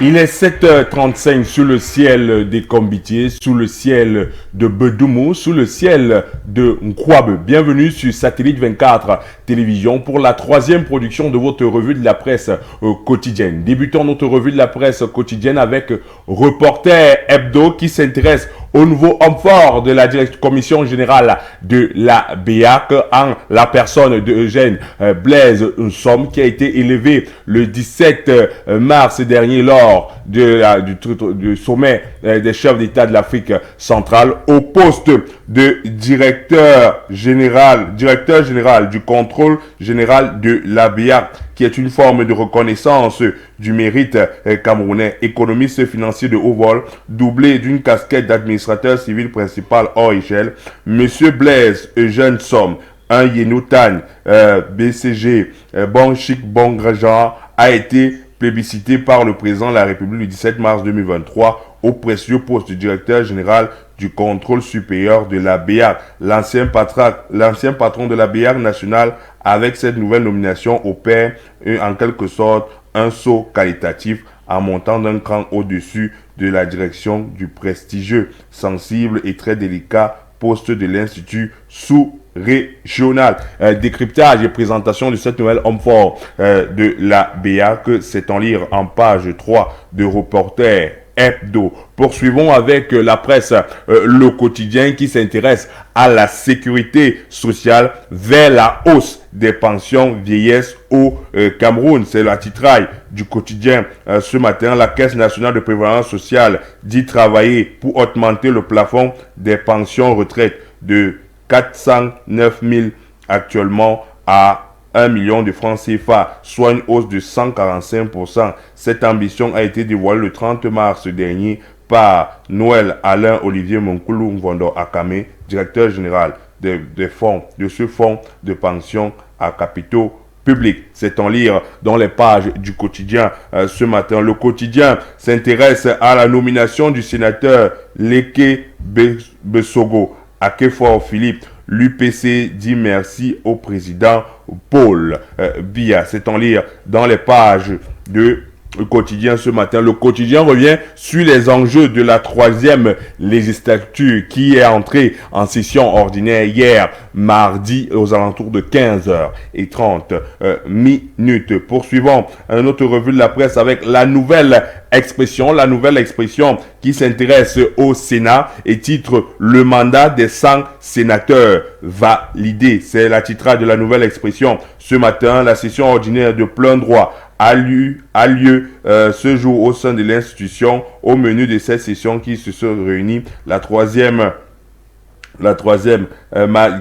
Il est 7h35 sous le ciel des Combitiers, sous le ciel de Bedoumou, sous le ciel de Nkwabe. Bienvenue sur Satellite 24 Télévision pour la troisième production de votre revue de la presse quotidienne. Débutons notre revue de la presse quotidienne avec Reporter Hebdo qui s'intéresse au nouveau homme fort de la commission générale de la BEAC en la personne de Eugène Blaise Nsom qui a été élevé le 17 mars dernier lors du sommet des chefs d'État de l'Afrique centrale au poste de directeur général du contrôle général de la BEAC, qui est une forme de reconnaissance du mérite camerounais, économiste financier de haut vol, doublé d'une casquette d'administrateur civil principal hors échelle. Monsieur Blaise Eugène Nsom, un Yenoutan, BCG, bon chic, bon grand, a été plébiscité par le président de la République le 17 mars 2023 au précieux poste de directeur général du contrôle supérieur de la BEAC. L'ancien patron de la BEAC nationale, avec cette nouvelle nomination, opère en quelque sorte un saut qualitatif en montant d'un cran au-dessus de la direction du prestigieux, sensible et très délicat poste de l'Institut sous-régional. Décryptage et présentation de cette nouvelle homme fort de la BEAC, c'est en lire en page 3 de Reporter Hebdo. Poursuivons avec la presse Le Quotidien qui s'intéresse à la sécurité sociale vers la hausse des pensions vieillesse au Cameroun. C'est la titraille du quotidien ce matin. La Caisse nationale de prévoyance sociale dit travailler pour augmenter le plafond des pensions retraite de 409 000 actuellement à 1 million de francs CFA, soit une hausse de 145%. Cette ambition a été dévoilée le 30 mars dernier par Noël Alain Olivier Monkulu Mvondo Akame, directeur général de ce fonds de pension à capitaux publics. C'est en lire dans les pages du quotidien ce matin. Le quotidien s'intéresse à la nomination du sénateur Leke Besogo à Kefor Philippe. L'UPC dit merci au président Paul Biya. C'est en lire dans les pages de le quotidien ce matin. Le quotidien revient sur les enjeux de la troisième législature qui est entrée en session ordinaire hier mardi aux alentours de 15h30 minutes. Poursuivons notre revue de la presse avec la nouvelle expression qui s'intéresse au Sénat et titre Le mandat des 100 sénateurs validé. C'est la titrade de la nouvelle expression. Ce matin, la session ordinaire de plein droit a lieu ce jour au sein de l'institution. Au menu de cette session qui se sont réunis, la troisième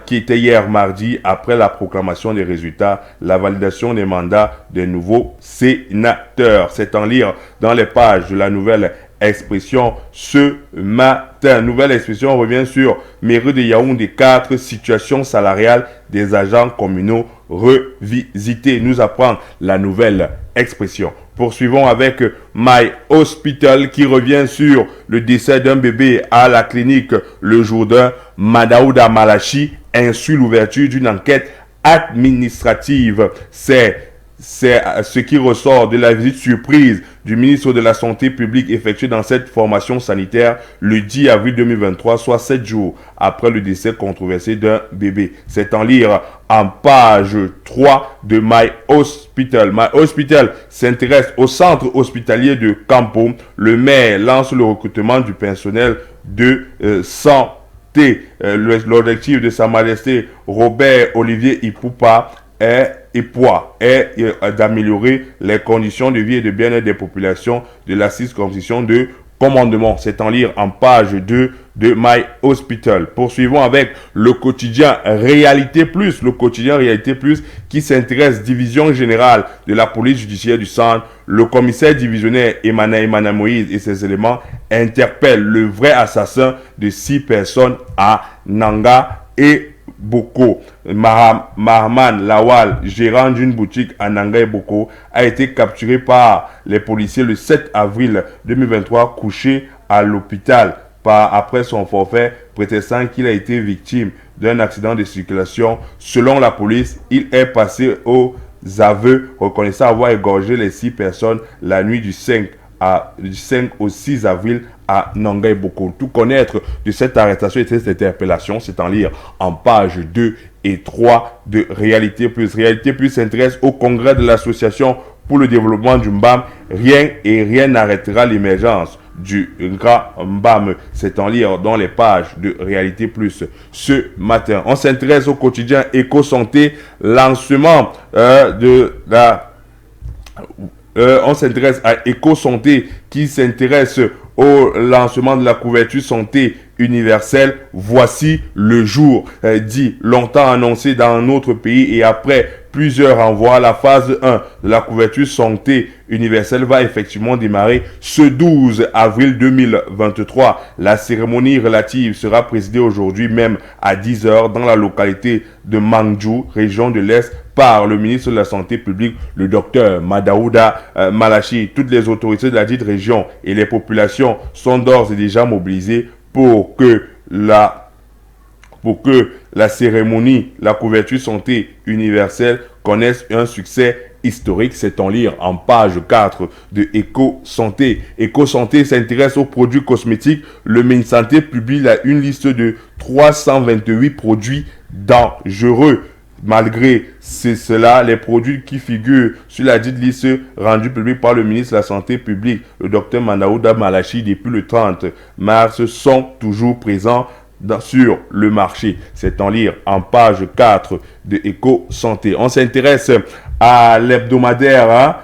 qui était hier mardi, après la proclamation des résultats, la validation des mandats des nouveaux sénateurs. C'est en lire dans les pages de la nouvelle expression ce matin. Nouvelle expression revient sur mairie de Yaoundé, 4 situations salariales des agents communaux revisitées. Nous apprend la nouvelle expression. Poursuivons avec My Hospital qui revient sur le décès d'un bébé à la clinique Le Jourdain. Madaouda Malachi insuit l'ouverture d'une enquête administrative. C'est ce qui ressort de la visite surprise du ministre de la Santé publique effectuée dans cette formation sanitaire le 10 avril 2023, soit 7 jours après le décès controversé d'un bébé. C'est en lire en page 3 de My Hospital. My Hospital s'intéresse au centre hospitalier de Campo. Le maire lance le recrutement du personnel de santé. L'objectif de Sa Majesté Robert Olivier Ipoupa est d'améliorer les conditions de vie et de bien-être des populations de la circonscription de commandement. C'est en lire en page 2 de My Hospital. Poursuivons avec le quotidien Réalité Plus. Le quotidien Réalité Plus qui s'intéresse division générale de la police judiciaire du centre. Le commissaire divisionnaire Emmanuel Moïse et ses éléments interpellent le vrai assassin de 6 personnes à Nanga et Boko. Mahaman Lawal, gérant d'une boutique à Nanga et Boko, a été capturé par les policiers le 7 avril 2023, couché à l'hôpital après son forfait, prétextant qu'il a été victime d'un accident de circulation. Selon la police, il est passé aux aveux, reconnaissant avoir égorgé les 6 personnes la nuit du 5 du 5 au 6 avril à Nangay Boko. Tout connaître de cette arrestation et de cette interpellation, c'est en lire en page 2 et 3 de Réalité Plus. Réalité Plus s'intéresse au congrès de l'association pour le développement du Mbam. Rien n'arrêtera l'émergence du Grand Mbam. C'est en lire dans les pages de Réalité Plus ce matin. On s'intéresse au quotidien Éco-Santé, lancement on s'intéresse à Éco-Santé qui s'intéresse au lancement de la couverture santé universelle. Voici le jour, dit longtemps annoncé dans notre pays, et après plusieurs renvois, la phase 1 de la couverture santé universelle va effectivement démarrer ce 12 avril 2023. La cérémonie relative sera présidée aujourd'hui même à 10 h dans la localité de Mangju, région de l'Est, par le ministre de la Santé publique, le docteur Madaouda Malachi. Toutes les autorités de la dite région et les populations sont d'ores et déjà mobilisées pour que la cérémonie, la couverture santé universelle connaisse un succès historique. C'est en lire en page 4 de Éco-Santé. Éco-Santé s'intéresse aux produits cosmétiques. Le Minsanté publie une liste de 328 produits dangereux. Malgré cela, les produits qui figurent sur la dite liste rendue publique par le ministre de la Santé publique, le docteur Madaouda Malachi, depuis le 30 mars, sont toujours présents sur le marché. C'est en lire en page 4 de Éco-Santé. On s'intéresse à l'hebdomadaire,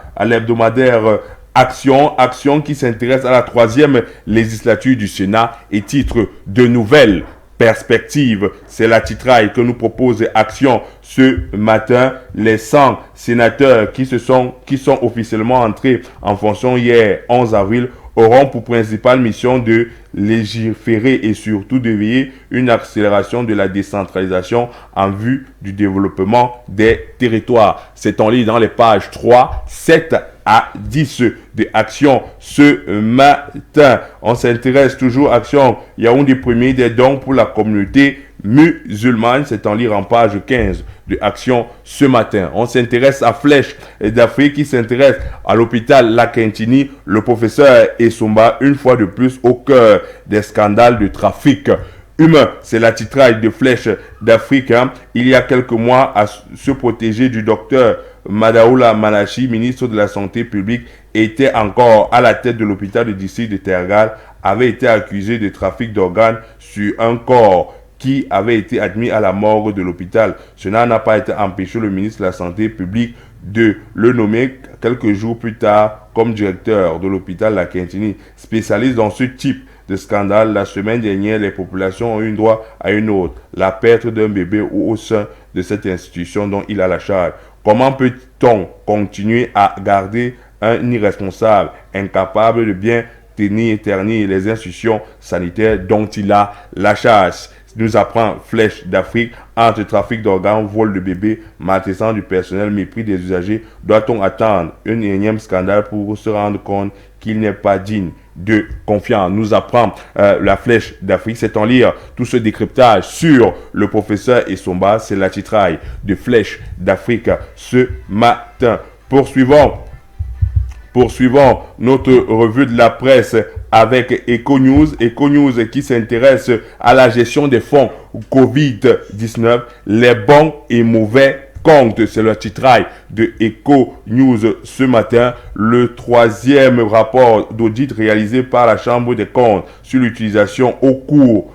Action qui s'intéresse à la 3e législature du Sénat et titre de nouvelles perspectives. C'est la titraille que nous propose Action ce matin. Les 100 sénateurs qui sont officiellement entrés en fonction hier 11 avril auront pour principale mission de légiférer et surtout de veiller une accélération de la décentralisation en vue du développement des territoires. C'est en ligne dans les pages 3, 7 à 10 de Action ce matin. On s'intéresse toujours à Action Yaoundé premier des dons pour la communauté musulmane. C'est en lire en page 15 de Action ce matin. On s'intéresse à Flèche d'Afrique qui s'intéresse à l'hôpital La Quintini. Le professeur Essomba, une fois de plus, au cœur des scandales de trafic humain. C'est la titraille de Flèche d'Afrique. Il y a quelques mois, à se protéger du docteur Madaouda Malachi, ministre de la Santé publique, était encore à la tête de l'hôpital de district de Tergal, avait été accusé de trafic d'organes sur un corps qui avait été admis à la morgue de l'hôpital. Cela n'a pas été empêché le ministre de la Santé publique de le nommer quelques jours plus tard comme directeur de l'hôpital La Quintini. Spécialiste dans ce type de scandale, la semaine dernière, les populations ont eu droit à une autre, la perte d'un bébé au sein de cette institution dont il a la charge. Comment peut-on continuer à garder un irresponsable, incapable de bien ternir les institutions sanitaires dont il a la charge? Nous apprend Flèche d'Afrique. Entre trafic d'organes, vol de bébés, maltraitance du personnel, mépris des usagers, doit-on attendre un énième scandale pour se rendre compte qu'il n'est pas digne de confiance? Nous apprend la Flèche d'Afrique. C'est en lire tout ce décryptage sur le professeur Essomba. C'est la titraille de Flèche d'Afrique ce matin. Poursuivons notre revue de la presse avec Eco-News. Eco-News qui s'intéresse à la gestion des fonds Covid-19, les bons et mauvais comptes. C'est le titraille de Eco-News ce matin. Le 3e rapport d'audit réalisé par la Chambre des comptes sur l'utilisation au cours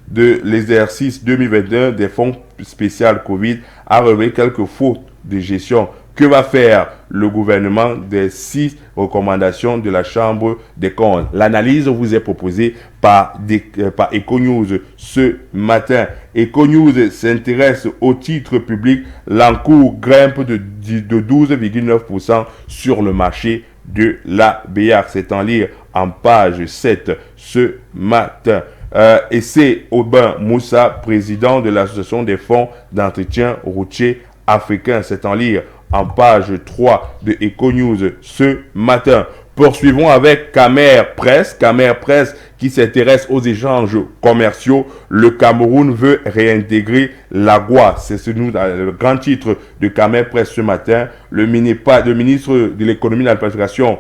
de l'exercice 2021 des fonds spéciaux Covid a révélé quelques fautes de gestion. Que va faire le gouvernement des 6 recommandations de la Chambre des comptes? L'analyse vous est proposée par Eco-News ce matin. Eco-News s'intéresse au titre public. L'encours grimpe de 12,9% sur le marché de la BR. C'est en lire en page 7 ce matin. Et c'est Aubin Moussa, président de l'Association des fonds d'entretien routier africains. C'est en lire en page 3 de Eco-News ce matin. Poursuivons avec Camer Presse. Camer Presse qui s'intéresse aux échanges commerciaux. Le Cameroun veut réintégrer l'AGOA. C'est le grand titre de Camer Presse ce matin. Le ministre de l'économie et de la planification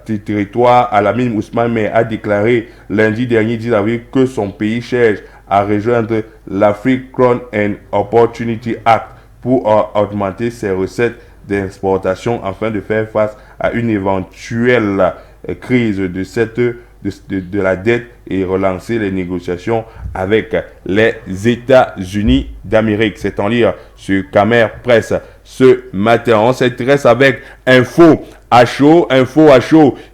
du territoire, Alamine Ousmane, a déclaré lundi dernier, 10 avril, que son pays cherche à rejoindre l'Afrique Crown and Opportunity Act pour augmenter ses recettes d'exportation afin de faire face à une éventuelle crise de la dette et relancer les négociations avec les États-Unis d'Amérique. C'est en lire sur Camer Presse ce matin. On s'intéresse avec Info à chaud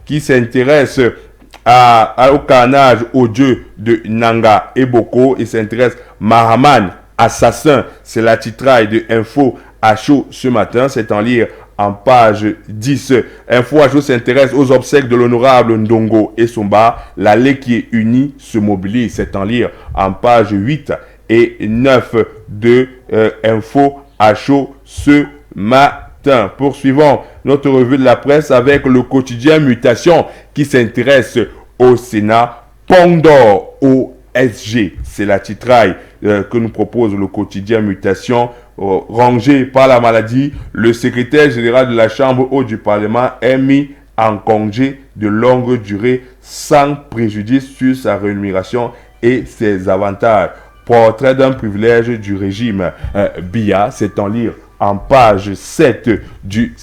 qui s'intéresse au carnage odieux de Nanga et Boko. Il s'intéresse Mahaman, assassin. C'est la titraille de Info à chaud ce matin. C'est en lire en page 10. Info à chaud s'intéresse aux obsèques de l'honorable Ndongo et Somba. L'allée qui est unie se mobilise. C'est en lire en page 8 et 9 de Info à chaud ce matin. Poursuivons notre revue de la presse avec le quotidien Mutation qui s'intéresse au Sénat. Pondor au SG, c'est la titraille que nous propose le quotidien Mutation. Rangé par la maladie, le secrétaire général de la Chambre haute du Parlement est mis en congé de longue durée sans préjudice sur sa rémunération et ses avantages. Portrait d'un privilège du régime BIA, c'est en lire en page 7 du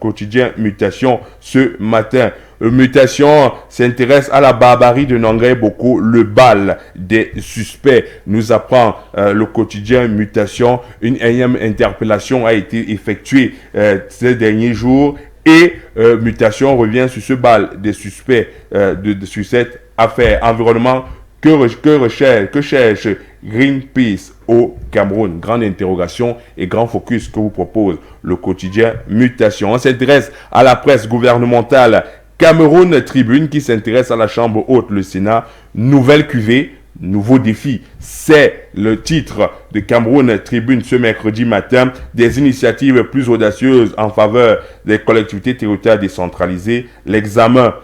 quotidien Mutation ce matin. Mutation s'intéresse à la barbarie de Nanga et Boko, le bal des suspects. Nous apprend le quotidien Mutation. Une énième interpellation a été effectuée ces derniers jours et Mutation revient sur ce bal des suspects sur cette affaire. Environnement, que cherche Greenpeace au Cameroun? Grande interrogation et grand focus que vous propose le quotidien Mutation. On s'intéresse à la presse gouvernementale. Cameroun Tribune qui s'intéresse à la Chambre haute, le Sénat. Nouvelle cuvée, nouveau défi. C'est le titre de Cameroun Tribune ce mercredi matin. Des initiatives plus audacieuses en faveur des collectivités territoriales décentralisées. L'examen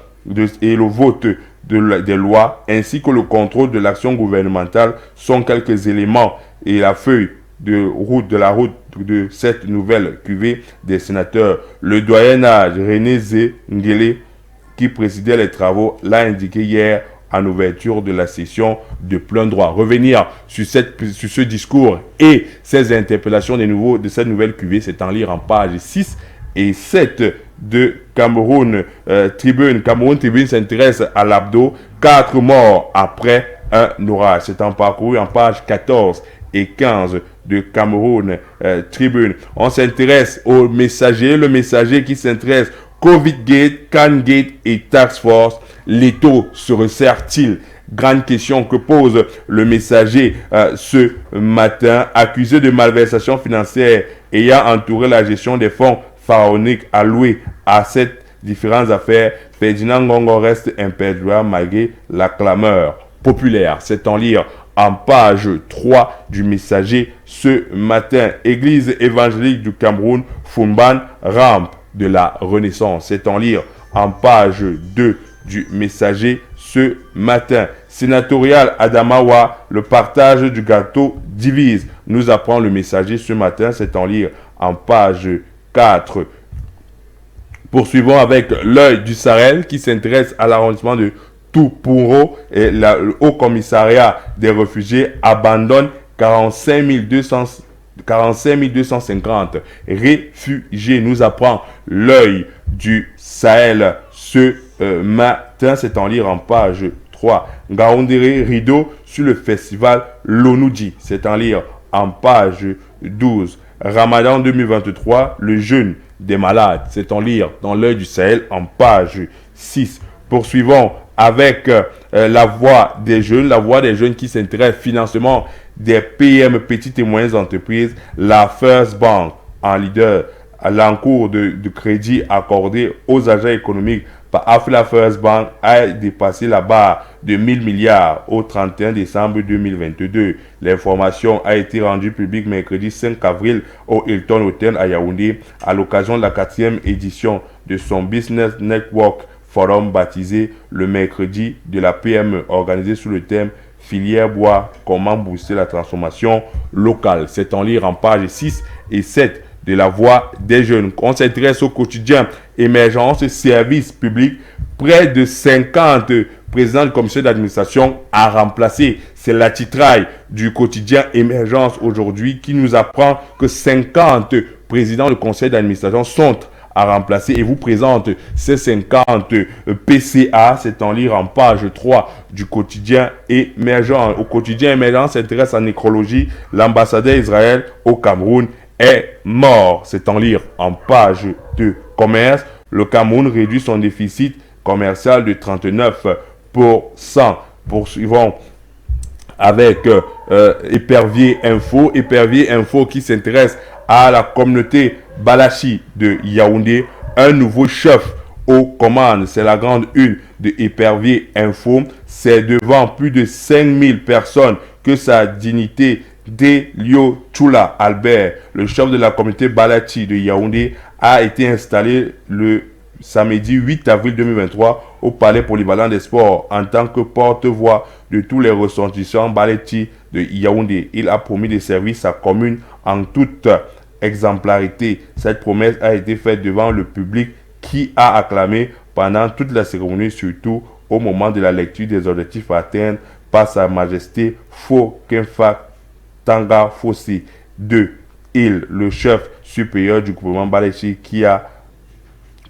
et le vote des lois ainsi que le contrôle de l'action gouvernementale sont quelques éléments et la feuille de route de cette nouvelle cuvée des sénateurs. Le doyen âge René Ngele qui présidait les travaux l'a indiqué hier en ouverture de la session de plein droit. Revenir sur ce discours et ces interpellations de cette nouvelle cuvée, c'est en lire en page 6 et 7 de Cameroun Tribune. Cameroun Tribune s'intéresse à l'abdo. 4 morts après un orage. C'est en parcouru en page 14 et 15 de Cameroun Tribune. On s'intéresse au messager. Le messager qui s'intéresse Covid-Gate, Can-Gate et Task Force. Les taux se resserrent-ils? Grande question que pose le messager ce matin. Accusé de malversation financière ayant entouré la gestion des fonds pharaoniques alloués à cette différentes affaires, Ferdinand Ngongo reste imperdurable malgré la clameur populaire. C'est en lire en page 3 du messager ce matin. Église évangélique du Cameroun, Fumban, rampe de la Renaissance. C'est en lire en page 2 du messager ce matin. Sénatorial Adamawa, le partage du gâteau divise. Nous apprend le messager ce matin. C'est en lire en page 4. Poursuivons avec l'œil du Sahel qui s'intéresse à l'arrondissement de Toupuro et le Haut Commissariat des réfugiés abandonne 45 250 réfugiés. Nous apprend l'œil du Sahel ce matin. C'est en lire en page 3. Ngaoundéré rideau sur le festival Lonoudji. C'est en lire en page 12. Ramadan 2023, le jeûne des malades. C'est en lire dans l'œil du Sahel en page 6. Poursuivons avec la voix des jeunes qui s'intéressent au financement des PME, petites et moyennes entreprises. La First Bank en leader à l'encours de crédit accordé aux agents économiques par Africa First Bank a dépassé la barre de 1000 milliards au 31 décembre 2022. L'information a été rendue publique mercredi 5 avril au Hilton Hotel à Yaoundé à l'occasion de la 4e édition de son Business Network Forum baptisé le mercredi de la PME, organisé sous le thème Filière bois, comment booster la transformation locale. C'est en lire en pages 6 et 7 de la Voix des jeunes. On s'intéresse au quotidien émergence service public. Près de 50 présidents du comité d'administration à remplacer. C'est la titraille du quotidien émergence aujourd'hui qui nous apprend que 50 présidents du conseil d'administration sont à remplacer et vous présente ces 50 PCA. C'est en lire en page 3 du quotidien émergent. Au quotidien émergent s'intéresse à nécrologie. L'ambassadeur Israël au Cameroun est mort. C'est en lire en page de commerce. Le Cameroun réduit son déficit commercial de 39%. Poursuivons avec Épervier Info. Épervier Info qui s'intéresse à la communauté Balachi de Yaoundé. Un nouveau chef aux commandes. C'est la grande une de Épervier Info. C'est devant plus de 5000 personnes que sa dignité Delio Tchoula Albert, le chef de la communauté Balachi de Yaoundé, a été installé le samedi 8 avril 2023 au Palais Polyvalent des Sports en tant que porte-voix de tous les ressortissants Balachi de Yaoundé. Il a promis des services à commune en toute exemplarité. Cette promesse a été faite devant le public qui a acclamé pendant toute la cérémonie, surtout au moment de la lecture des objectifs à atteindre par Sa Majesté Fokenfa Tanga Fossi de le chef supérieur du gouvernement Balachi qui a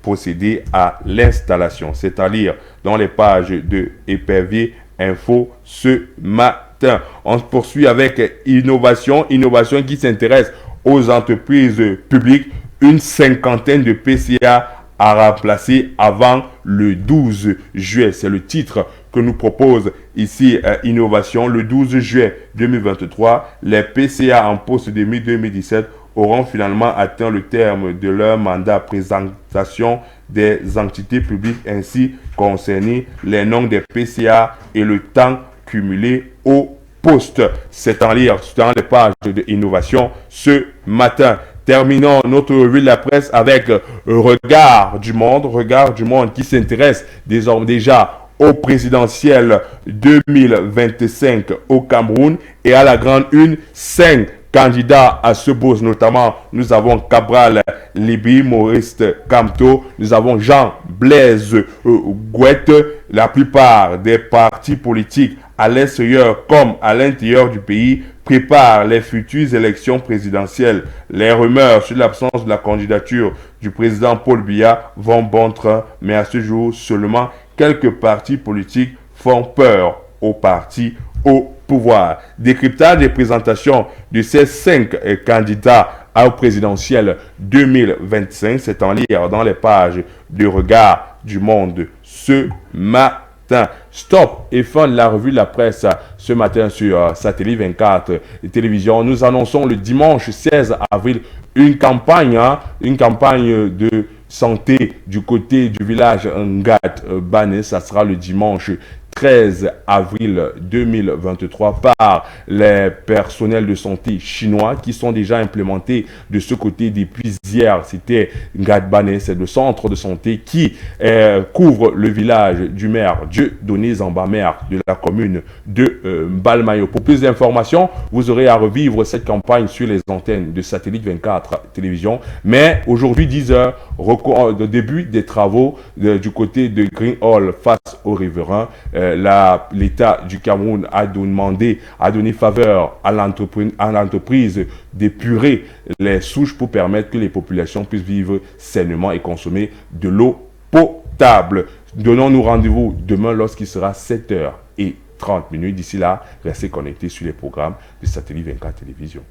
procédé à l'installation. C'est à lire dans les pages de Épervier Info ce matin. On se poursuit avec innovation. Innovation qui s'intéresse aux entreprises publiques. Une cinquantaine de PCA à remplacer avant le 12 juillet. C'est le titre que nous propose ici Innovation. Le 12 juillet 2023, les PCA en poste de 2017 auront finalement atteint le terme de leur mandat. Présentation des entités publiques ainsi concernées, les noms des PCA et le temps cumulé au poste. C'est en lire dans les pages de Innovation ce matin. Terminons notre revue de la presse avec Regard du Monde. Regard du Monde qui s'intéresse désormais déjà au présidentiel 2025 au Cameroun et à la grande une, 5 candidats à ce poste. Notamment, nous avons Cabral Libi, Maurice Kamto, nous avons Jean Blaise Gouette. La plupart des partis politiques à l'extérieur comme à l'intérieur du pays préparent les futures élections présidentielles. Les rumeurs sur l'absence de la candidature du président Paul Biya vont bon train, mais à ce jour, seulement quelques partis politiques font peur aux partis au pouvoir. Décryptage des présentations de ces 5 candidats au présidentiel 2025, c'est en lire dans les pages de Regard du Monde ce matin. Stop et fin de la revue de la presse ce matin sur Satellite 24 et télévision. Nous annonçons le dimanche 16 avril une campagne de santé du côté du village Ngat Bané. Ça sera le dimanche 13 avril 2023 par les personnels de santé chinois qui sont déjà implémentés de ce côté depuis hier. C'était Ngadbane, c'est le centre de santé qui couvre le village du maire Dieudonné Zamba, maire de la commune de Mbalmayo. Pour plus d'informations, vous aurez à revivre cette campagne sur les antennes de Satellite 24 télévision. Mais aujourd'hui, 10h, le début des travaux du côté de Green Hall face aux riverains. L'État du Cameroun a donné faveur à l'entreprise d'épurer les souches pour permettre que les populations puissent vivre sainement et consommer de l'eau potable. Donnons-nous rendez-vous demain lorsqu'il sera 7h30. D'ici là, restez connectés sur les programmes de Satellite 24 Télévision.